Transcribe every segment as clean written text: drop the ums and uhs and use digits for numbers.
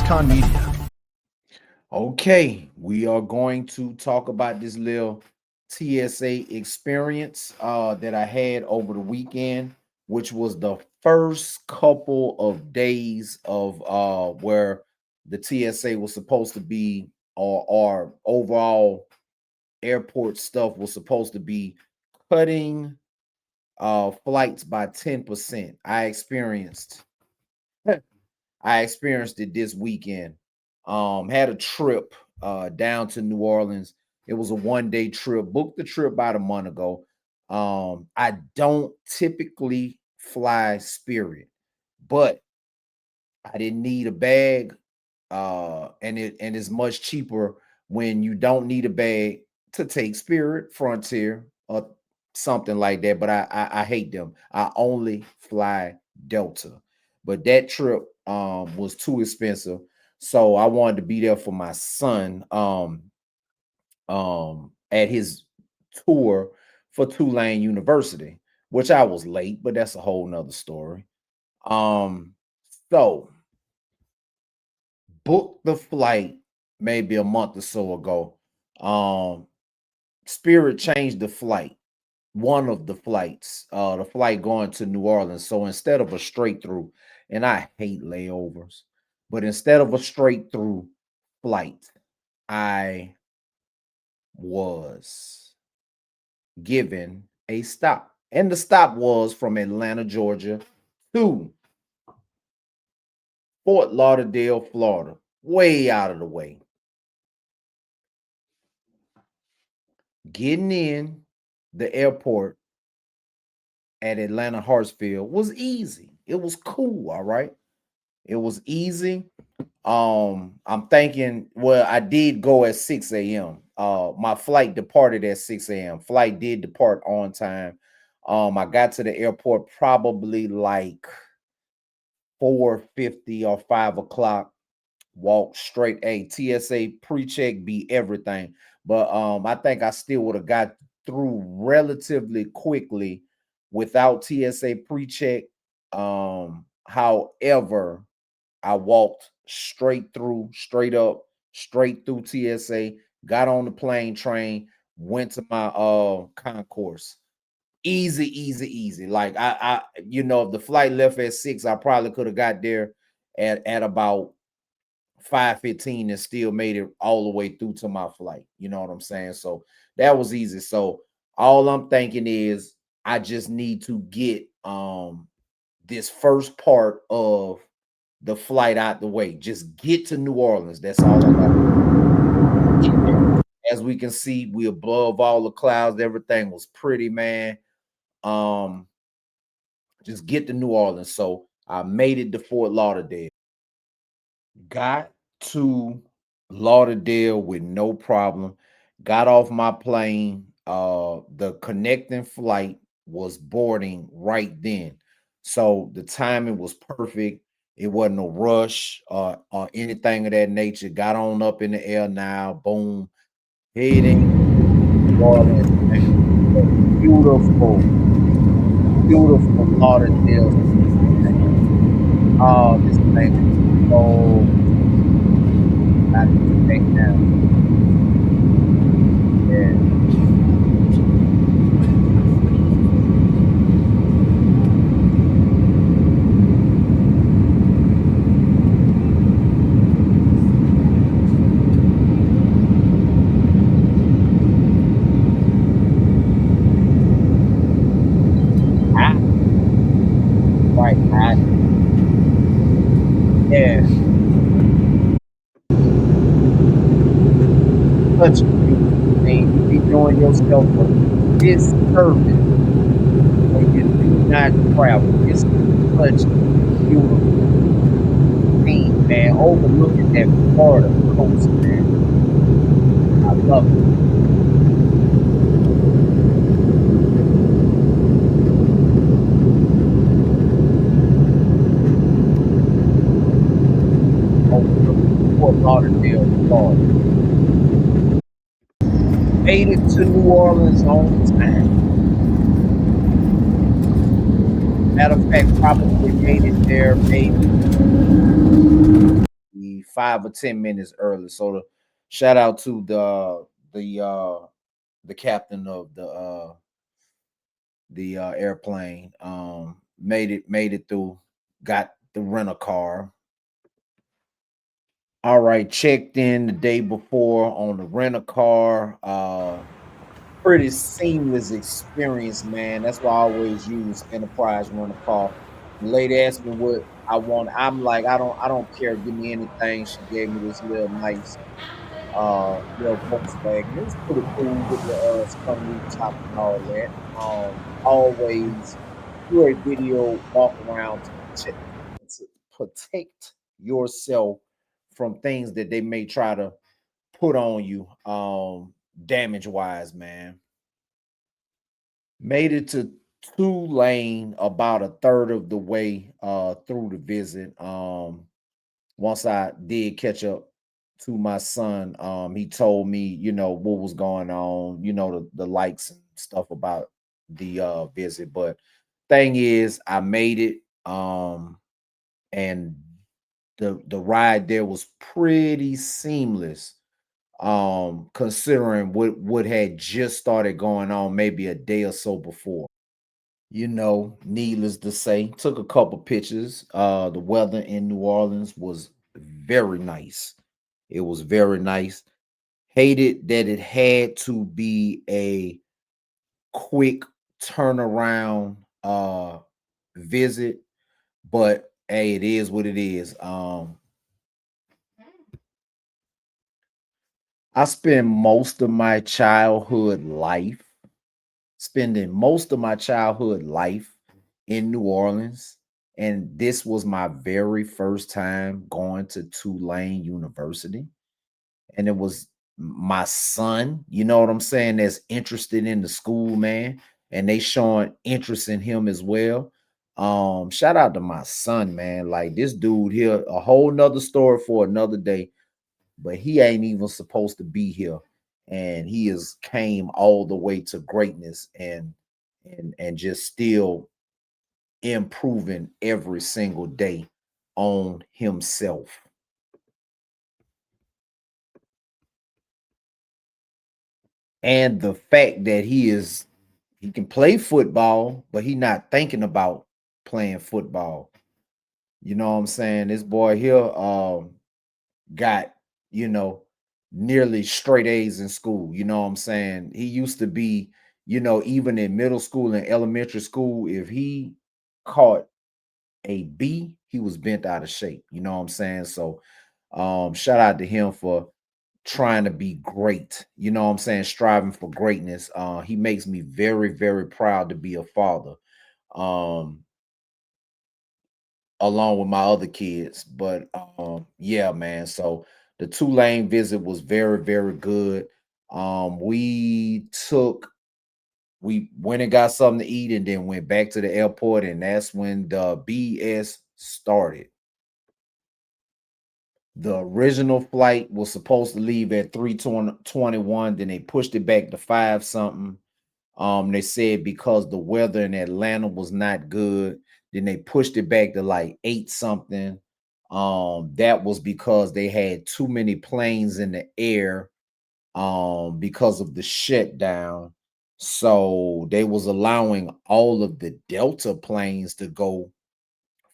XconMedia. Okay, we are going to talk about this little TSA experience that I had over the weekend, which was the first couple of days of where the TSA was supposed to be, or overall airport stuff was supposed to be cutting flights by 10%. I experienced it this weekend. Had a trip down to New Orleans. It was a 1-day trip. Booked the trip about a month ago. I don't typically fly Spirit, but I didn't need a bag. And it's much cheaper when you don't need a bag to take Spirit, Frontier, or something like that. But I hate them. I only fly Delta. But that trip was too expensive. So I wanted to be there for my son at his tour for Tulane University, which I was late, but that's a whole nother story. So booked the flight maybe a month or so ago. Spirit changed the flight, one of the flights, the flight going to New Orleans. So instead of a straight through, and I hate layovers, but instead of a straight through flight, I was given a stop. And the stop was from Atlanta, Georgia to Fort Lauderdale, Florida, way out of the way. Getting in the airport at Atlanta Hartsfield was easy. It was cool, all right. It was easy. I'm thinking, well, I did go at 6 a.m. My flight departed at 6 a.m. Flight did depart on time. I got to the airport probably like 4:50 or 5 o'clock. Walked straight. TSA pre-check be everything. But I think I still would have got through relatively quickly without TSA pre-check. However, I walked straight through, straight up, straight through TSA, got on the plane train, went to my concourse. Easy, easy, easy. Like if the flight left at 6, I probably could have got there at about 5:15 and still made it all the way through to my flight. You know what I'm saying? So that was easy. So all I'm thinking is I just need to get this first part of the flight out the way. Just get to New Orleans. That's all I got. Get there. As we can see, we above all the clouds. Everything was pretty, man. Just get to New Orleans. So I made it to Fort Lauderdale. Got to Lauderdale with no problem. Got off my plane. The connecting flight was boarding right then. So the timing was perfect. It wasn't no rush or anything of that nature. Got on up in the air now. Boom. Heading. Beautiful. Beautiful Lauderdale. Oh, this thing is so I take now. Yeah. Right. Yeah. Such a beautiful thing. You be doing yourself a disservice when you do not travel. It's such a beautiful thing, man. Overlooking that Florida coast, man. I love it. Overlooking Fort Lauderdale, Florida. Made it to New Orleans on time. Matter of fact, probably made it there maybe 5 or 10 minutes early. So shout out to the captain of the airplane. Made it through, got the rental car. All right, checked in the day before on the rental car. Pretty seamless experience, man. That's why I always use Enterprise rental car. The lady asked me what I want. I'm like, I don't care. Give me anything. She gave me this little nice little Volkswagen. It was pretty cool with the sun rooftop and all that. Always do a video walk around to protect yourself from things that they may try to put on you, damage wise, man. Made it to Tulane about a third of the way through the visit. Once I did catch up to my son, he told me, what was going on, the likes and stuff about the visit. But thing is, I made it. And the ride there was pretty seamless, considering what had just started going on maybe a day or so before. Needless to say, took a couple pictures. The weather in New Orleans was very nice. It was very nice. Hated that it had to be a quick turnaround visit, but hey, it is what it is. I spent most of my childhood life spending most of my childhood life in New Orleans, and this was my very first time going to Tulane University, and it was my son, you know what I'm saying, that's interested in the school, man, and they showing interest in him as well. Shout out to my son, man. Like this dude here, a whole nother story for another day, but he ain't even supposed to be here, and he has came all the way to greatness, and just still improving every single day on himself. And the fact that he can play football, but he not thinking about playing football. You know what I'm saying? This boy here got, you know, nearly straight A's in school. You know what I'm saying? He used to be, even in middle school and elementary school, if he caught a B, he was bent out of shape. You know what I'm saying? So shout out to him for trying to be great. You know what I'm saying? Striving for greatness. He makes me very, very proud to be a father. Um, along with my other kids. But yeah, man. So the Tulane visit was very, very good. We took we went and got something to eat and then went back to the airport, and that's when the BS started. The original flight was supposed to leave at 3:21, then they pushed it back to 5 something. They said because the weather in Atlanta was not good, then they pushed it back to like 8 something. That was because they had too many planes in the air because of the shutdown. So they was allowing all of the Delta planes to go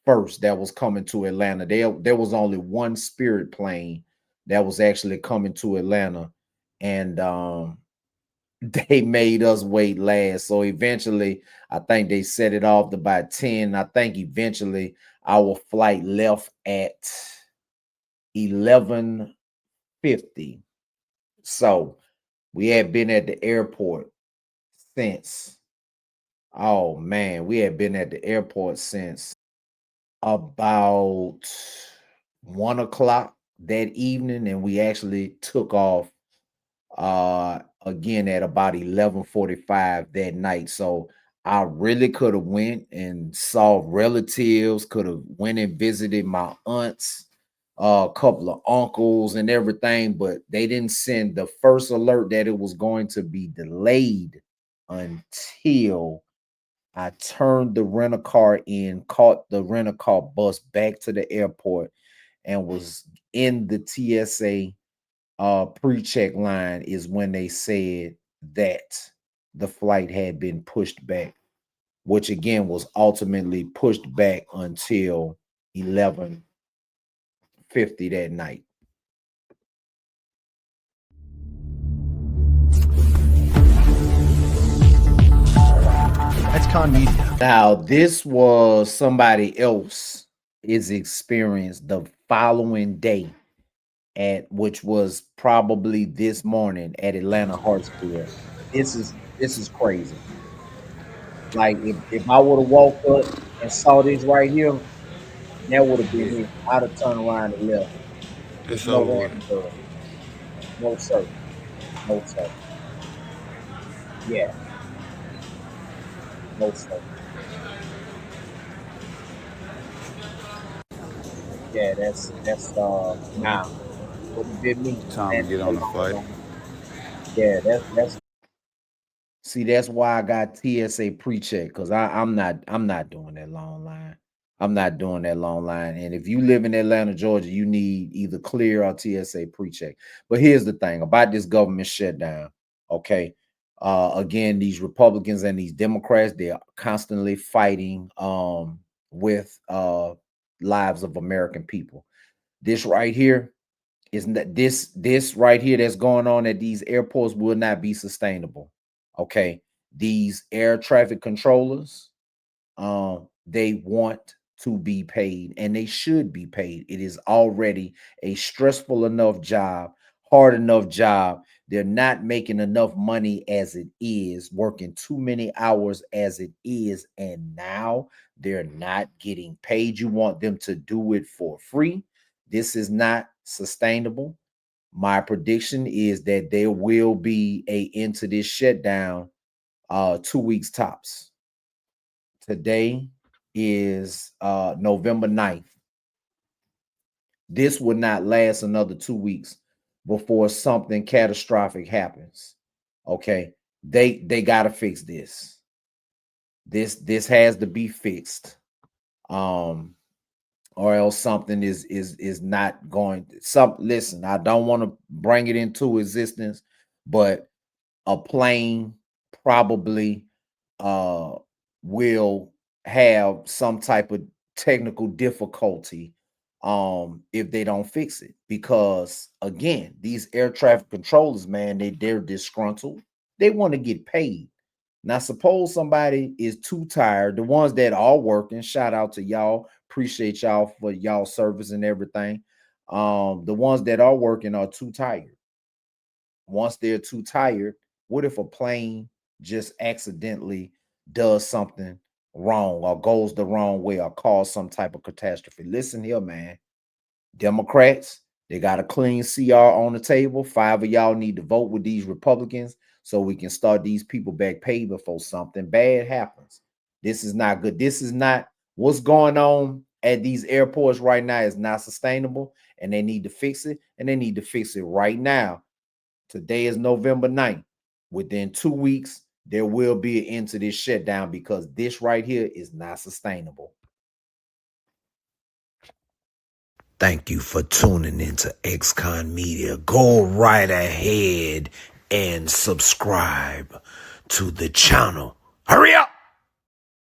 first that was coming to Atlanta. There was only one Spirit plane that was actually coming to Atlanta, and they made us wait last. So eventually, I think they set it off to by 10. I think eventually our flight left at 11:50. So we had been at the airport since, oh man, we had been at the airport since about 1 o'clock that evening, and we actually took off again at about 11:45 that night. So I really could have went and saw relatives, could have went and visited my aunts, a couple of uncles and everything, but they didn't send the first alert that it was going to be delayed until I turned the rental car in, caught the rental car bus back to the airport, and was in the TSA pre-check line is when they said that the flight had been pushed back, which again was ultimately pushed back until 11:50 that night. XconMedia. Now, this was somebody else's experience the following day, at which was probably this morning at Atlanta Hartsfield. This is crazy. Like if I would have walked up and saw this right here, that would have been Yeah, it. I'd have turned around and left. There's it's no over way with. in the world. No sir. No sir. Yeah, no sir. Yeah, that's now wouldn't have been me Time to standing get there on the long flight. line. Yeah, that's see, that's why I got TSA pre-check because I'm not doing that long line. I'm not doing that long line. And if you live in Atlanta, Georgia, you need either clear or TSA pre-check. But here's the thing about this government shutdown. Okay. Again, these Republicans and these Democrats, they're constantly fighting with lives of American people. This right here is that this right here that's going on at these airports will not be sustainable. Okay, these air traffic controllers, they want to be paid and they should be paid. It is already a stressful enough job, hard enough job. They're not making enough money as it is, working too many hours as it is, and now they're not getting paid. You want them to do it for free. This is not sustainable. My prediction is that there will be a end to this shutdown 2 weeks tops. Today is November 9th. This will not last another 2 weeks before something catastrophic happens. Okay. They gotta fix this. This has to be fixed. Um or else something is not going some listen, I don't want to bring it into existence, but a plane probably uh will have some type of technical difficulty if they don't fix it, because again these air traffic controllers, man, they're disgruntled. They want to get paid. Now suppose somebody is too tired, the ones that are working, shout out to y'all, appreciate y'all for y'all service and everything. The ones that are working are too tired. Once they're too tired, what if a plane just accidentally does something wrong or goes the wrong way or cause some type of catastrophe? Listen here, man. Democrats, they got a clean CR on the table. 5 of y'all need to vote with these Republicans so we can start these people back paid before something bad happens. This is not good. This is not what's going on at these airports right now is not sustainable, and they need to fix it, and they need to fix it right now. Today is November 9th. Within 2 weeks, there will be an end to this shutdown because this right here is not sustainable. Thank you for tuning into XconMedia. Go right ahead and subscribe to the channel. Hurry up!